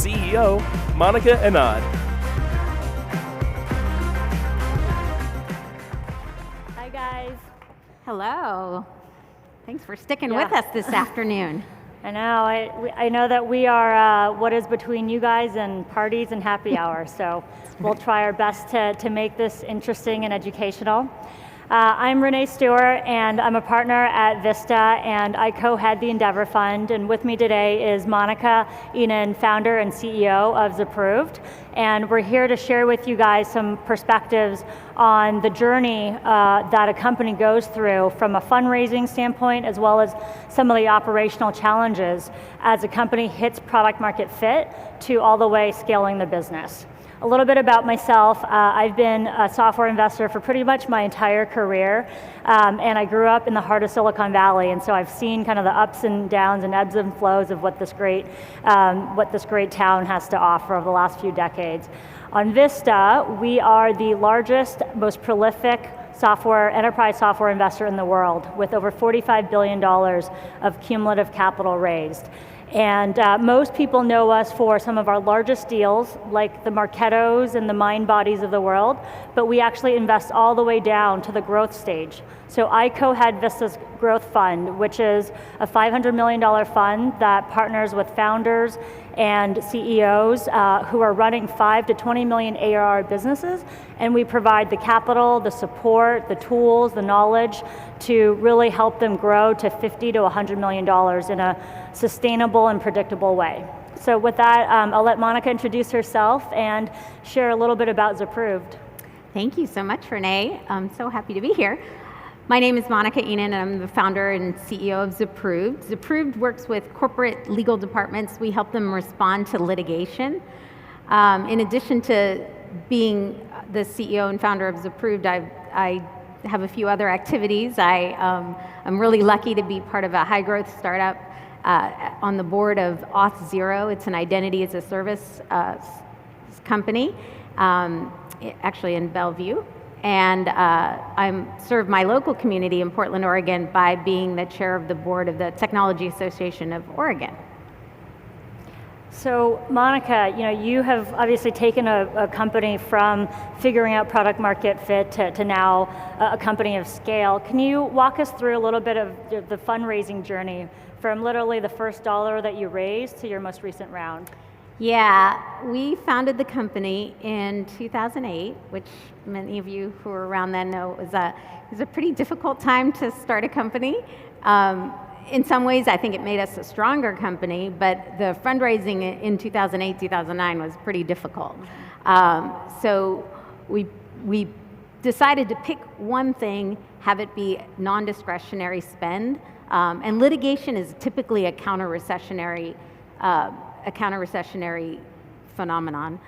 CEO, Monica Enand. Hi, guys. Hello. Thanks for sticking with us this afternoon. I know. I know that we are what is between you guys and parties and happy hour, so we'll try our best to make this interesting and educational. I'm Rene Stewart, and I'm a partner at Vista, and I co-head the Endeavor Fund, and with me today is Monica Enand, founder and CEO of Zapproved, and we're here to share with you guys some perspectives on the journey that a company goes through from a fundraising standpoint, as well as some of the operational challenges as a company hits product market fit to all the way scaling the business. A little bit about myself. I've been a software investor for pretty much my entire career, and I grew up in the heart of Silicon Valley, and so I've seen kind of the ups and downs and ebbs and flows of what this great town has to offer over the last few decades. On Vista, we are the largest, most prolific enterprise software investor in the world, with over $45 billion of cumulative capital raised. And most people know us for some of our largest deals, like the Marketos and the MindBodies of the world, but we actually invest all the way down to the growth stage. So I co-head Vista's Growth Fund, which is a $500 million fund that partners with founders and CEOs who are running 5 to 20 million ARR businesses, and we provide the capital, the support, the tools, the knowledge to really help them grow to $50 to $100 million in a sustainable and predictable way. So with that, I'll let Monica introduce herself and share a little bit about Zapproved. Thank you so much, Renee. I'm so happy to be here. My name is Monica Enand, and I'm the founder and CEO of Zapproved. Zapproved works with corporate legal departments. We help them respond to litigation. In addition to being the CEO and founder of Zapproved, I have a few other activities. I'm really lucky to be part of a high-growth startup on the board of Auth0. It's an identity as a service company, actually in Bellevue. And I serve my local community in Portland, Oregon by being the chair of the board of the Technology Association of Oregon. So Monica, you have obviously taken a company from figuring out product market fit to now a company of scale. Can you walk us through a little bit of the fundraising journey from literally the first dollar that you raised to your most recent round? Yeah, we founded the company in 2008, which many of you who were around then know was a pretty difficult time to start a company. In some ways, I think it made us a stronger company, but the fundraising in 2008, 2009 was pretty difficult. So we decided to pick one thing, have it be non-discretionary spend, and litigation is typically a counter-recessionary phenomenon.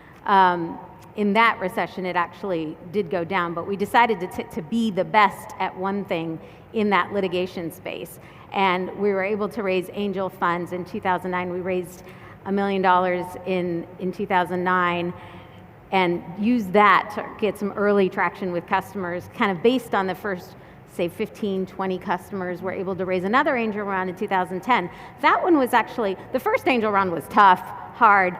In that recession, it actually did go down, but we decided to be the best at one thing in that litigation space. And we were able to raise angel funds in 2009. We raised $1 million in 2009 and used that to get some early traction with customers, kind of based on the first, say, 15, 20 customers. We're able to raise another angel round in 2010. That one was actually, the first angel round was tough, hard.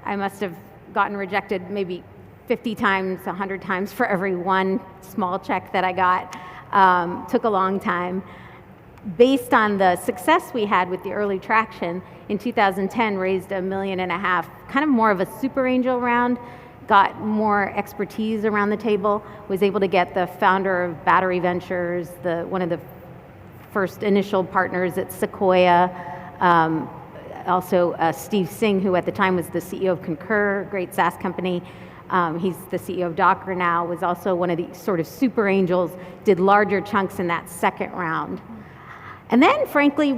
I must have gotten rejected maybe 50 times, 100 times for every one small check that I got. Took a long time. Based on the success we had with the early traction, in 2010 raised $1.5 million, kind of more of a super angel round, got more expertise around the table, was able to get the founder of Battery Ventures, one of the first initial partners at Sequoia, also Steve Singh, who at the time was the CEO of Concur, great SaaS company. He's the CEO of Docker now, was also one of the sort of super angels, did larger chunks in that second round. And then, frankly,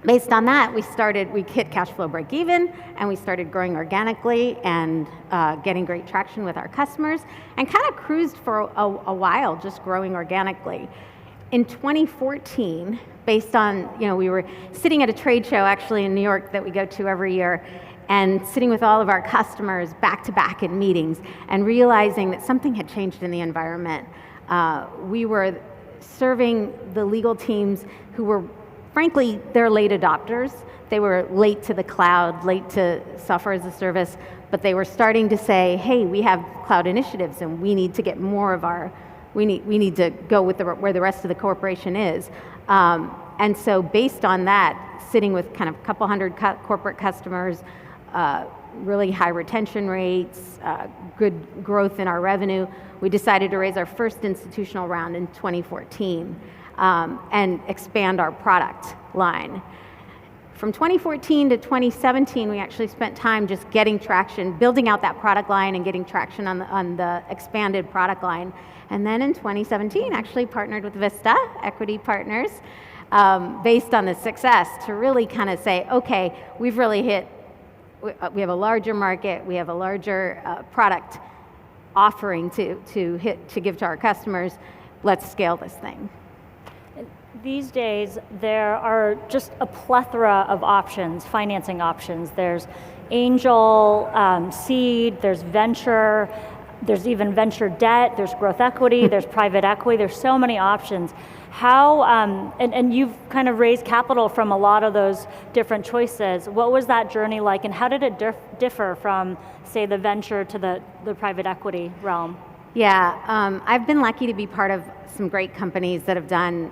based on that, we hit cash flow break even, and we started growing organically and getting great traction with our customers, and kind of cruised for a while, just growing organically. In 2014, based on, we were sitting at a trade show actually in New York that we go to every year, and sitting with all of our customers back to back in meetings, and realizing that something had changed in the environment. We were serving the legal teams who were, frankly, they're late adopters. they were late to the cloud, late to software as a service, but they were starting to say, hey, we have cloud initiatives and we need to get more of we need to go with where the rest of the corporation is. And so based on that, sitting with kind of a couple hundred corporate customers, really high retention rates, good growth in our revenue, we decided to raise our first institutional round in 2014 and expand our product line. From 2014 to 2017, we actually spent time just getting traction, building out that product line and getting traction on the expanded product line. And then in 2017, actually partnered with Vista Equity Partners based on the success to really kind of say, okay, we've really hit, we have a larger market, we have a larger product offering to give to our customers, let's scale this thing. These days, there are just a plethora of options, financing options. There's angel, seed, there's venture, there's even venture debt, there's growth equity, there's private equity, there's so many options. How, and you've kind of raised capital from a lot of those different choices. What was that journey like, and how did it differ from, say, the venture to the private equity realm? Yeah, I've been lucky to be part of some great companies that have done,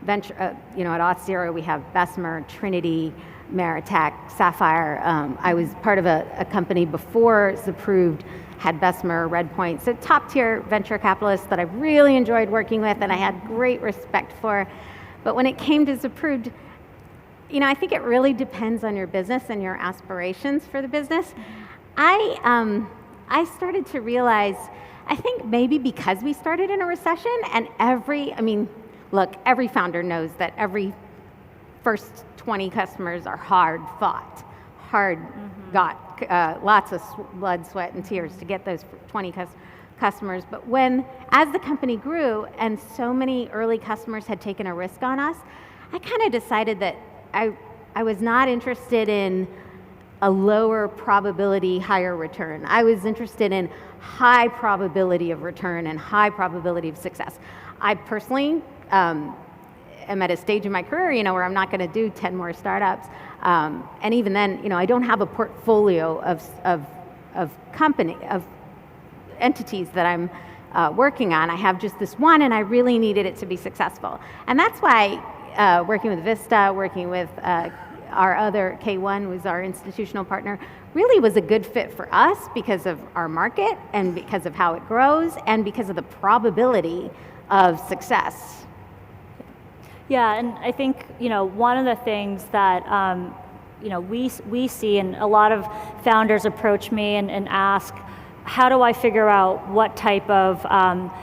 venture, at Auth0 we have Bessemer, Trinity, Meritech, Sapphire. I was part of a company before Zapproved, had Bessemer, Redpoint, so top tier venture capitalists that I really enjoyed working with and I had great respect for. But when it came to Zapproved, I think it really depends on your business and your aspirations for the business. I started to realize, I think maybe because we started in a recession and every founder knows that every first 20 customers are hard fought, got lots of blood, sweat, and tears to get those 20 customers. But as the company grew and so many early customers had taken a risk on us, I kind of decided that I was not interested in a lower probability, higher return. I was interested in high probability of return and high probability of success. I personally am at a stage in my career, where I'm not going to do 10 more startups. And even then, I don't have a portfolio of entities that I'm working on. I have just this one, and I really needed it to be successful. And that's why working with Vista, working with our other K1 was our institutional partner, really was a good fit for us because of our market and because of how it grows and because of the probability of success. Yeah, and I think, one of the things that, we see, and a lot of founders approach me and ask, how do I figure out what type of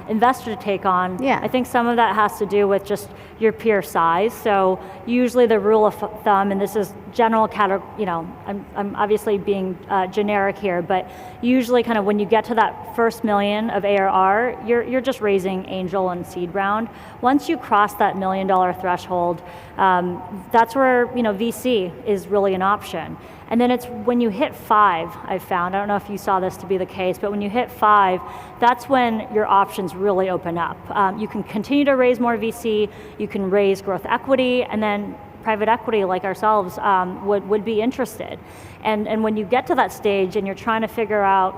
investor to take on? Yeah. I think some of that has to do with just your peer size. So usually the rule of thumb, and this is general category, I'm obviously being generic here, but usually kind of when you get to that first million of ARR, you're just raising angel and seed round. Once you cross that $1 million threshold, that's where VC is really an option. And then it's when you hit 5, I've found, I don't know if you saw this to be the case, but when you hit 5, that's when your options really open up. You can continue to raise more VC, you can raise growth equity, and then private equity like ourselves would be interested. And when you get to that stage and you're trying to figure out,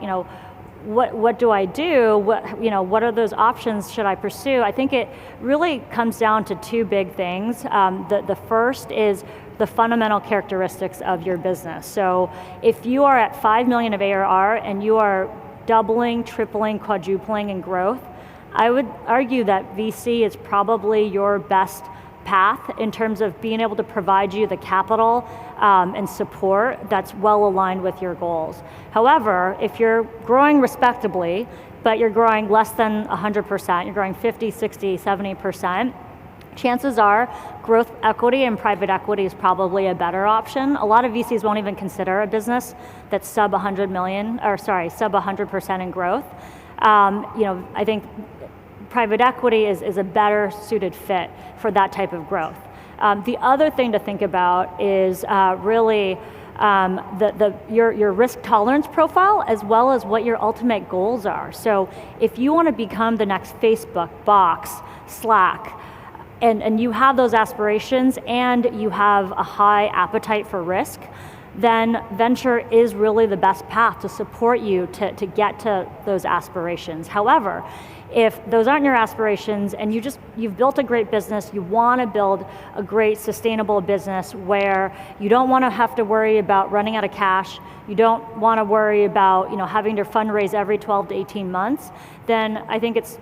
what do I do? What are those options should I pursue? I think it really comes down to 2 big things. The first is the fundamental characteristics of your business. So if you are at 5 million of ARR and you are doubling, tripling, quadrupling in growth, I would argue that VC is probably your best path in terms of being able to provide you the capital and support that's well aligned with your goals. However, if you're growing respectably, but you're growing less than 100%, you're growing 50, 60, 70%, chances are growth equity and private equity is probably a better option. A lot of VCs won't even consider a business that's sub 100% in growth. I think private equity is a better suited fit for that type of growth. The other thing to think about is really your risk tolerance profile as well as what your ultimate goals are. So if you want to become the next Facebook, Box, Slack, and you have those aspirations and you have a high appetite for risk, then venture is really the best path to support you to get to those aspirations. However, if those aren't your aspirations and you've built a great business, you want to build a great sustainable business where you don't want to have to worry about running out of cash, you don't want to worry about having to fundraise every 12 to 18 months, then I think it's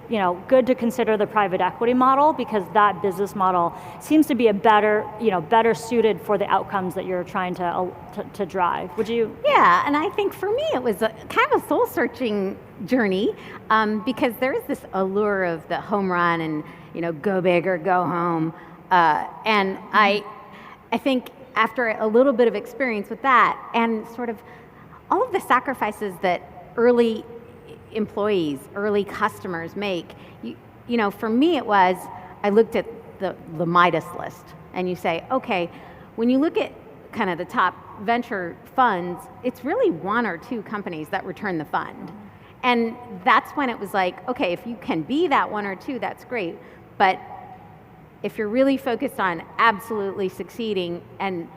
good to consider the private equity model, because that business model seems to be a better suited for the outcomes that you're trying to drive. Would you? Yeah, and I think for me it was kind of a soul-searching journey, because there is this allure of the home run and go big or go home, and I think after a little bit of experience with that and sort of all of the sacrifices that early employees, early customers make, for me it was, I looked at the Midas list, and you say, okay, when you look at kind of the top venture funds, it's really one or two companies that return the fund. And that's when it was like, okay, if you can be that one or two, that's great. But if you're really focused on absolutely succeeding and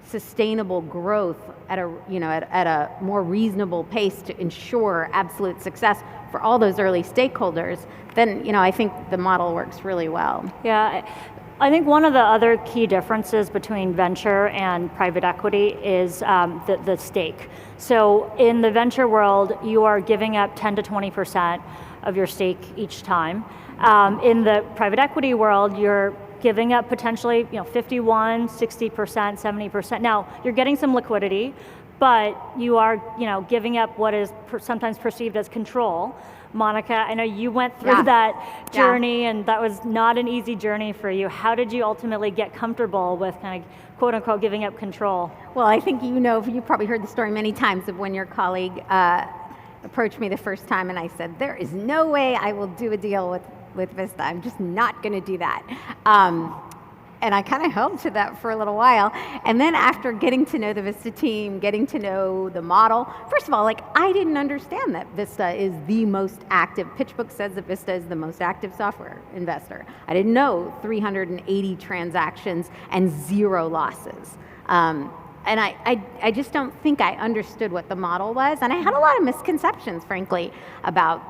sustainable growth at a more reasonable pace to ensure absolute success for all those early stakeholders, then I think the model works really well. Yeah. I think one of the other key differences between venture and private equity is the stake. So in the venture world, you are giving up 10 to 20% of your stake each time. In the private equity world, you're giving up potentially 51, 60%, 70%. Now, you're getting some liquidity, but you are giving up what is sometimes perceived as control. Monica, I know you went through that journey, and that was not an easy journey for you. How did you ultimately get comfortable with kind of quote unquote giving up control? Well, I think you've probably heard the story many times of when your colleague approached me the first time and I said, there is no way I will do a deal with Vista. I'm just not going to do that. And I kind of held to that for a little while. And then after getting to know the Vista team, getting to know the model, first of all, I didn't understand that Vista is the most active. PitchBook says that Vista is the most active software investor. I didn't know 380 transactions and 0 losses. And I just don't think I understood what the model was. And I had a lot of misconceptions, frankly, about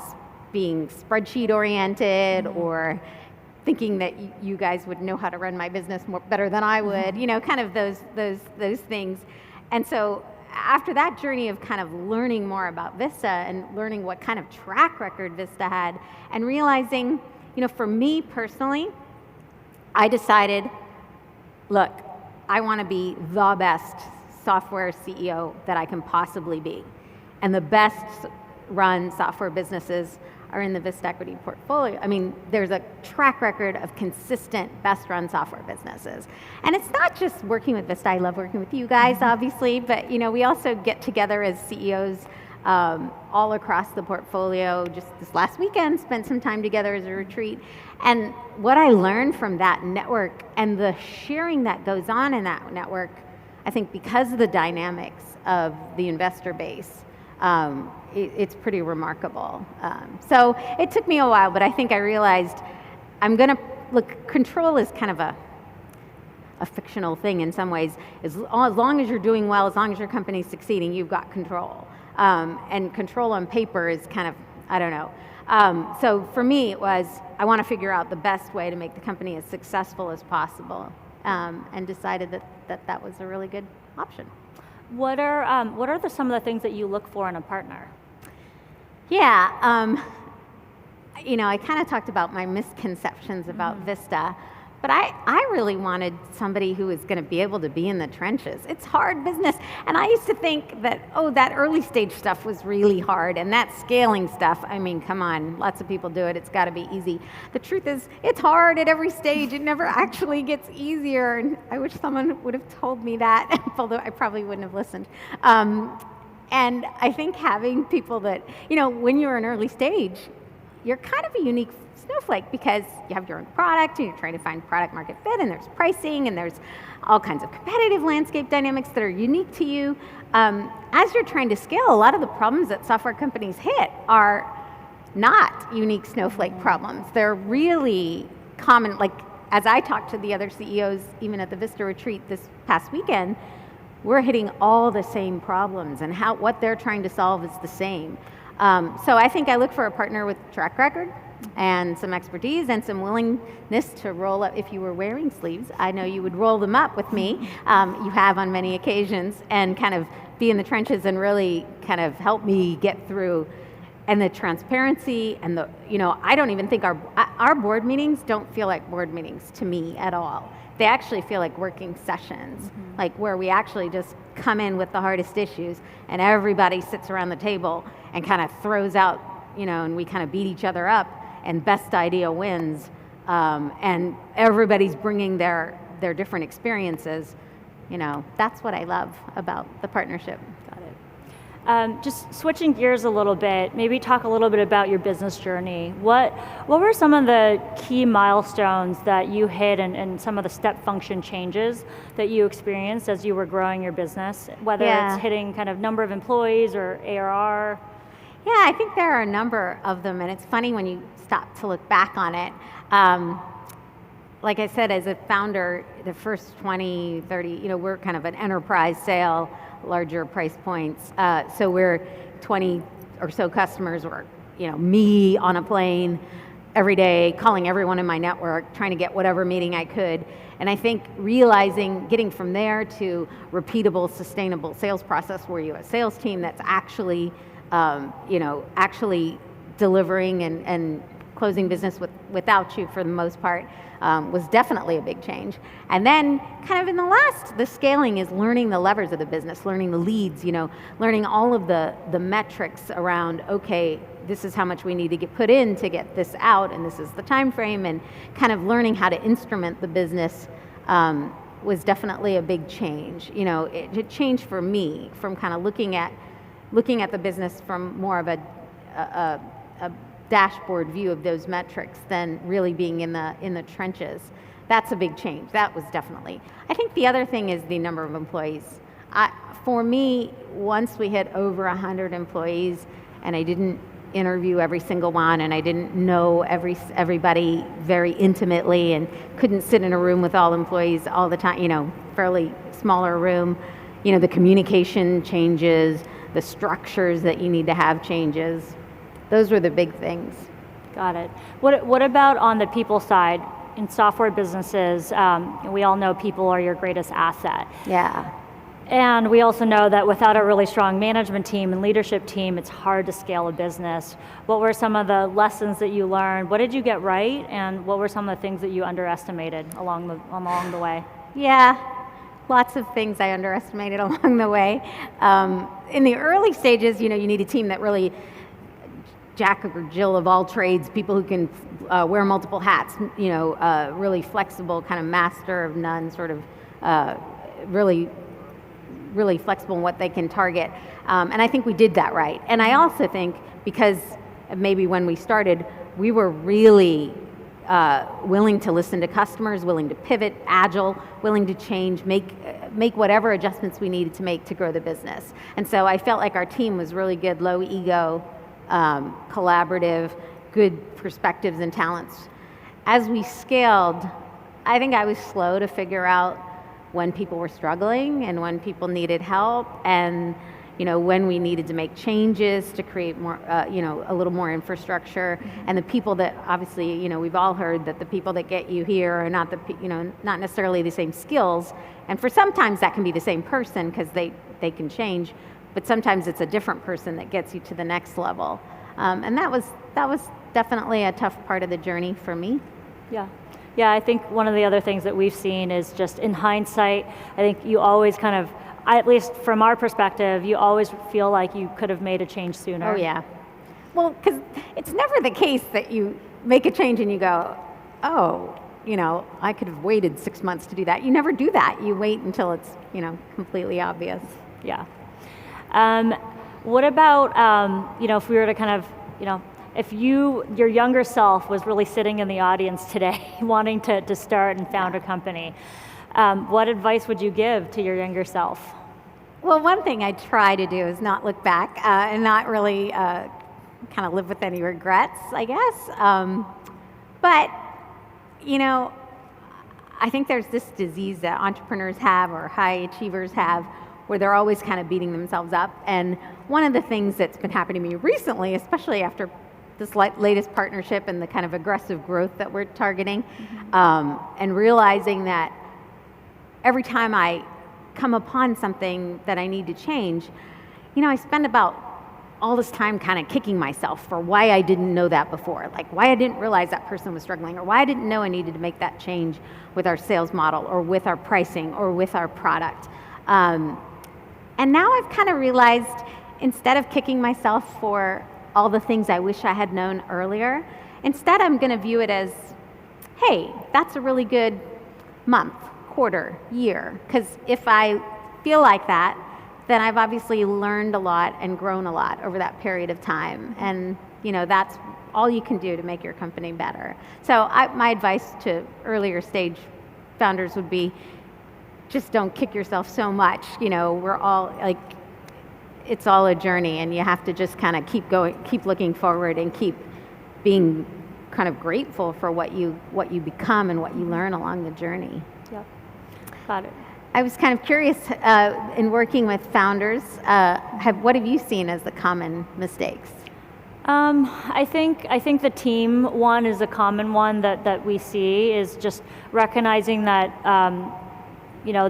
being spreadsheet oriented or thinking that you guys would know how to run my business better than I would, kind of those things. And so after that journey of kind of learning more about Vista and learning what kind of track record Vista had, and realizing, for me personally, I decided, look, I want to be the best software CEO that I can possibly be. And the best run software businesses are in the Vista Equity portfolio. I mean, there's a track record of consistent best run software businesses. And it's not just working with Vista. I love working with you guys, obviously, but we also get together as CEOs all across the portfolio. Just this last weekend, spent some time together as a retreat. And what I learned from that network and the sharing that goes on in that network, I think because of the dynamics of the investor base, it's pretty remarkable. So it took me a while, but I think I realized control is kind of a fictional thing in some ways. As long as you're doing well, as long as your company's succeeding, you've got control. And control on paper is kind of, I don't know. So for me, it was, I want to figure out the best way to make the company as successful as possible, and decided that was a really good option. What are some of the things that you look for in a partner? Yeah, I kind of talked about my misconceptions about Vista, but I really wanted somebody who was going to be able to be in the trenches. It's hard business, and I used to think that, that early stage stuff was really hard, and that scaling stuff, I mean, come on, lots of people do it, it's got to be easy. The truth is, it's hard at every stage, it never actually gets easier, and I wish someone would have told me that, although I probably wouldn't have listened. And I think having people that, when you're an early stage, you're kind of a unique snowflake because you have your own product and you're trying to find product market fit, and there's pricing and there's all kinds of competitive landscape dynamics that are unique to you. As you're trying to scale, a lot of the problems that software companies hit are not unique snowflake problems. They're really common, like as I talked to the other CEOs, even at the Vista retreat this past weekend, we're hitting all the same problems, and what they're trying to solve is the same. So I think I look for a partner with track record and some expertise and some willingness to roll up. If you were wearing sleeves, I know you would roll them up with me. You have on many occasions, and kind of be in the trenches and really kind of help me get through. And the transparency and I don't even think our board meetings don't feel like board meetings to me at all. They actually feel like working sessions, like where we actually just come in with the hardest issues and everybody sits around the table and kind of throws out, and we kind of beat each other up and best idea wins. And everybody's bringing their different experiences. That's what I love about the partnership. Got it. Just switching gears a little bit, maybe talk a little bit about your business journey. What were some of the key milestones that you hit and some of the step function changes that you experienced as you were growing your business, whether it's hitting kind of number of employees or ARR? Yeah, I think there are a number of them, and it's funny when you stop to look back on it. Like I said, as a founder, the first 20, 30, we're kind of an enterprise sale, larger price points. So we're 20 or so customers, or me on a plane every day, calling everyone in my network, trying to get whatever meeting I could. And I think getting from there to repeatable, sustainable sales process where you have a sales team that's actually, actually delivering and closing business without you for the most part, was definitely a big change. And then kind of the scaling is learning the levers of the business, learning the leads, learning all of the metrics around, okay, this is how much we need to get put in to get this out, and this is the time frame, and kind of learning how to instrument the business was definitely a big change. It changed for me from kind of looking at the business from more of a dashboard view of those metrics than really being in the trenches. That's a big change. That was definitely. I think the other thing is the number of employees. For me, once we hit over 100 employees, and I didn't interview every single one, and I didn't know everybody very intimately, and couldn't sit in a room with all employees all the time, fairly smaller room, the communication changes, the structures that you need to have changes. Those were the big things. Got it. What about on the people side? In software businesses, we all know people are your greatest asset. Yeah. And we also know that without a really strong management team and leadership team, it's hard to scale a business. What were some of the lessons that you learned? What did you get right? And what were some of the things that you underestimated along the way? Yeah, lots of things I underestimated along the way. In the early stages, you need a team that really Jack or Jill of all trades, people who can wear multiple hats, really flexible, kind of master of none, sort of really flexible in what they can target. And I think we did that right. And I also think because maybe when we started, we were really willing to listen to customers, willing to pivot, agile, willing to change, make whatever adjustments we needed to make to grow the business. And so I felt like our team was really good, low ego, collaborative, good perspectives and talents. As we scaled, I think I was slow to figure out when people were struggling and when people needed help, and when we needed to make changes to create more, a little more infrastructure. And the people that obviously, we've all heard that the people that get you here are not not necessarily the same skills. And for sometimes that can be the same person because they can change. But sometimes it's a different person that gets you to the next level. And that was definitely a tough part of the journey for me. Yeah, I think one of the other things that we've seen is just in hindsight, I think you always kind of, at least from our perspective, you always feel like you could have made a change sooner. Oh yeah. Well, because it's never the case that you make a change and you go, oh, I could have waited 6 months to do that. You never do that. You wait until it's, completely obvious. Yeah. What about, if we were to kind of, if your younger self was really sitting in the audience today wanting to start and found a company, what advice would you give to your younger self? Well, one thing I try to do is not look back and not really kind of live with any regrets, I guess. But, I think there's this disease that entrepreneurs have or high achievers have where they're always kind of beating themselves up. And one of the things that's been happening to me recently, especially after this latest partnership and the kind of aggressive growth that we're targeting, and realizing that every time I come upon something that I need to change, I spend about all this time kind of kicking myself for why I didn't know that before, like why I didn't realize that person was struggling, or why I didn't know I needed to make that change with our sales model or with our pricing or with our product. And now I've kind of realized, instead of kicking myself for all the things I wish I had known earlier, instead I'm going to view it as, hey, that's a really good month, quarter, year. Because if I feel like that, then I've obviously learned a lot and grown a lot over that period of time. And that's all you can do to make your company better. So my advice to earlier stage founders would be, just don't kick yourself so much. We're all like, it's all a journey, and you have to just kind of keep going, keep looking forward, and keep being kind of grateful for what you become and what you learn along the journey. Yep, got it. I was kind of curious, in working with founders, what have you seen as the common mistakes? I think the team one is a common one that we see, is just recognizing that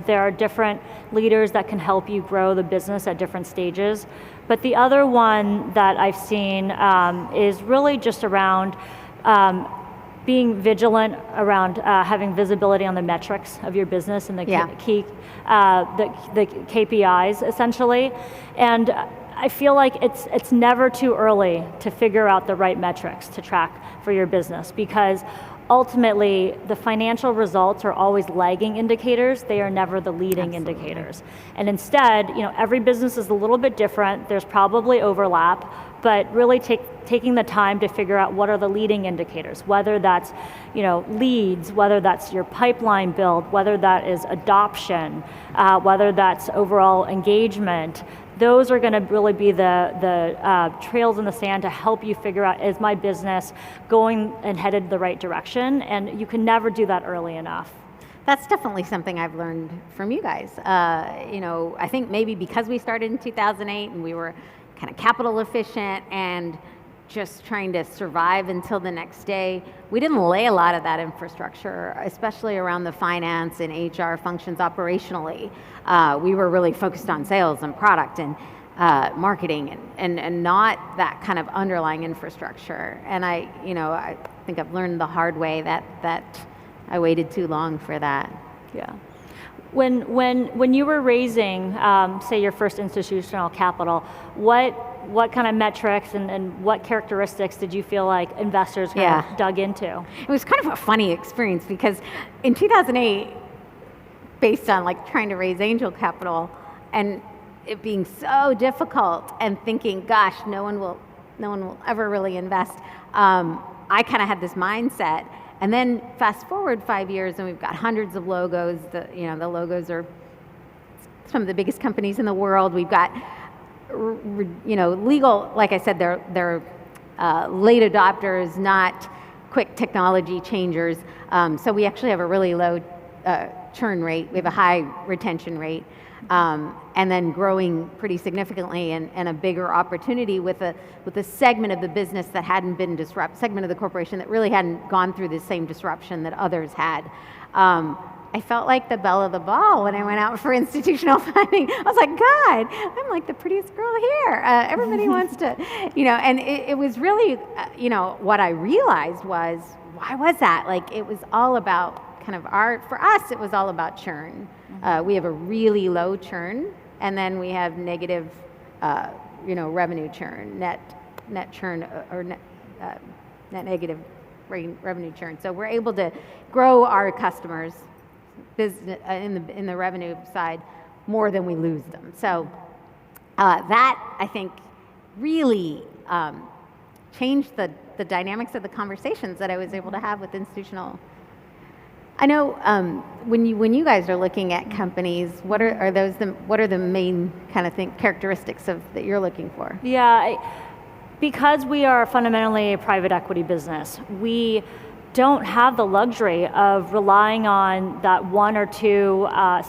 there are different leaders that can help you grow the business at different stages. But the other one that I've seen is really just around being vigilant around having visibility on the metrics of your business and the key the KPIs essentially. And I feel like it's never too early to figure out the right metrics to track for your business, because ultimately the financial results are always lagging indicators. They are never the leading indicators. And instead, every business is a little bit different. There's probably overlap, but really taking the time to figure out what are the leading indicators, whether that's leads, whether that's your pipeline build, whether that is adoption, whether that's overall engagement. Those are going to really be the trails in the sand to help you figure out, is my business going and headed the right direction? And you can never do that early enough. That's definitely something I've learned from you guys. I think maybe because we started in 2008 and we were kind of capital efficient and just trying to survive until the next day, we didn't lay a lot of that infrastructure, especially around the finance and HR functions operationally. We were really focused on sales and product and marketing and not that kind of underlying infrastructure. And I think I've learned the hard way that I waited too long for that. Yeah. When you were raising, say, your first institutional capital, what kind of metrics and what characteristics did you feel like investors kind of dug into? It was kind of a funny experience, because in 2008, based on trying to raise angel capital and it being so difficult and thinking, gosh, no one will ever really invest, I kind of had this mindset. And then fast forward 5 years and we've got hundreds of logos. The logos are some of the biggest companies in the world. We've got legal, like I said, they're late adopters, not quick technology changers. So we actually have a really low churn rate. We have a high retention rate, and then growing pretty significantly, and a bigger opportunity with a segment of the business that hadn't been segment of the corporation that really hadn't gone through the same disruption that others had. I felt like the belle of the ball when I went out for institutional funding. I was like, God, I'm like the prettiest girl here. Everybody wants to, and it was really, what I realized was, why was that? It was all about for us, it was all about churn. We have a really low churn, and then we have negative, revenue churn, net churn, or net negative revenue churn. So we're able to grow our customers' business in the revenue side more than we lose them. So that, I think, really changed the dynamics of the conversations that I was able to have with institutional. I know when you guys are looking at companies, what are the main kind of characteristics that you're looking for? Yeah, because we are fundamentally a private equity business, we don't have the luxury of relying on that one or two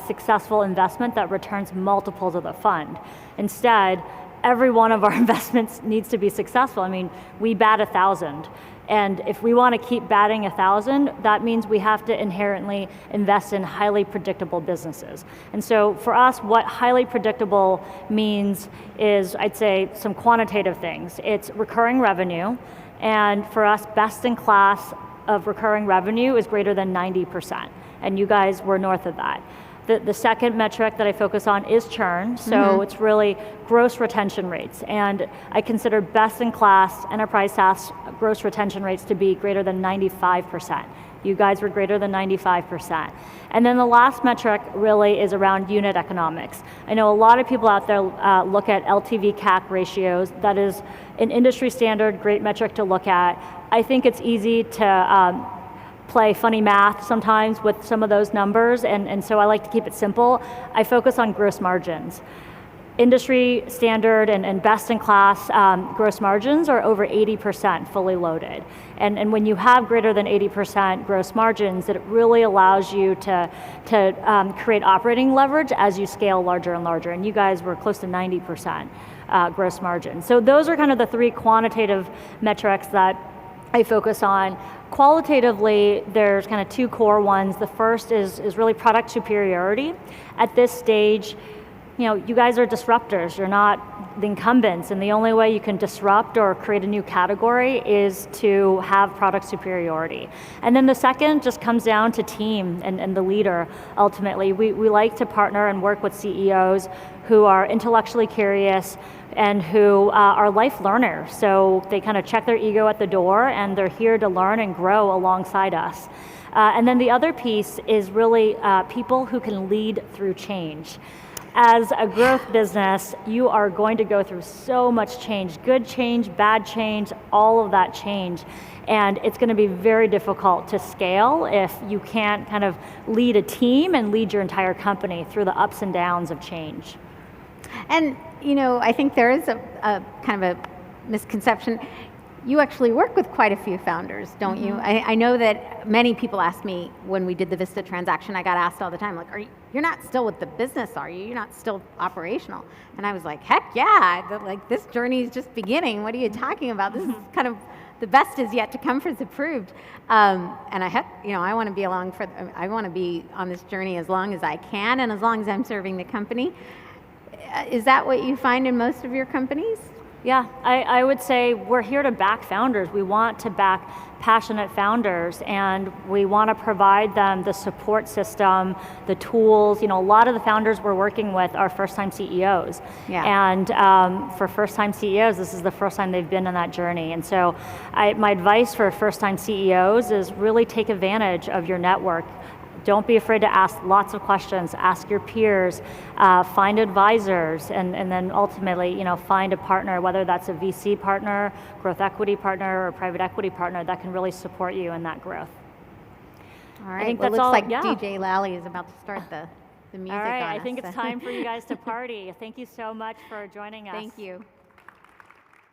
successful investment that returns multiples of the fund. Instead, every one of our investments needs to be successful. I mean, we bat 1,000. And if we want to keep batting 1,000, that means we have to inherently invest in highly predictable businesses. And so for us, what highly predictable means is, I'd say, some quantitative things. It's recurring revenue, and for us, best in class of recurring revenue is greater than 90%, and you guys were north of that. The second metric that I focus on is churn, so it's really gross retention rates, and I consider best in class enterprise SaaS gross retention rates to be greater than 95%. You guys were greater than 95%. And then the last metric really is around unit economics. I know a lot of people out there look at LTV CAC ratios. That is an industry standard, great metric to look at. I think it's easy to play funny math sometimes with some of those numbers, and so I like to keep it simple. I focus on gross margins. Industry standard and best in class gross margins are over 80% fully loaded. And when you have greater than 80% gross margins, it really allows you to create operating leverage as you scale larger and larger. And you guys were close to 90% gross margin. So those are kind of the three quantitative metrics that I focus on. Qualitatively, there's kind of two core ones. The first is really product superiority. At this stage, you guys are disruptors, you're not the incumbents, and the only way you can disrupt or create a new category is to have product superiority. And then the second just comes down to team and the leader, ultimately. We like to partner and work with CEOs who are intellectually curious and who are life learners. So they kind of check their ego at the door, and they're here to learn and grow alongside us. And then the other piece is really people who can lead through change. As a growth business, you are going to go through so much change, good change, bad change, all of that change. And it's going to be very difficult to scale if you can't kind of lead a team and lead your entire company through the ups and downs of change. And, I think there is a kind of a misconception. You actually work with quite a few founders, don't you? I know that many people ask me when we did the Vista transaction, I got asked all the time, like, you're not still with the business, are you? You're not still operational. And I was like, heck yeah, this journey is just beginning. What are you talking about? This is kind of, the best is yet to come for Zapproved. And I want to be I want to be on this journey as long as I can, and as long as I'm serving the company. Is that what you find in most of your companies? Yeah, I would say we're here to back founders. We want to back passionate founders, and we want to provide them the support system, the tools. A lot of the founders we're working with are first-time CEOs. Yeah. And for first-time CEOs, this is the first time they've been on that journey. And so my advice for first-time CEOs is really take advantage of your network. Don't be afraid to ask lots of questions, ask your peers, find advisors, and then ultimately, find a partner, whether that's a VC partner, growth equity partner, or private equity partner that can really support you in that growth. All right, I think looks like DJ Lally is about to start the music on us. All right, I think it's time for you guys to party. Thank you so much for joining us. Thank you.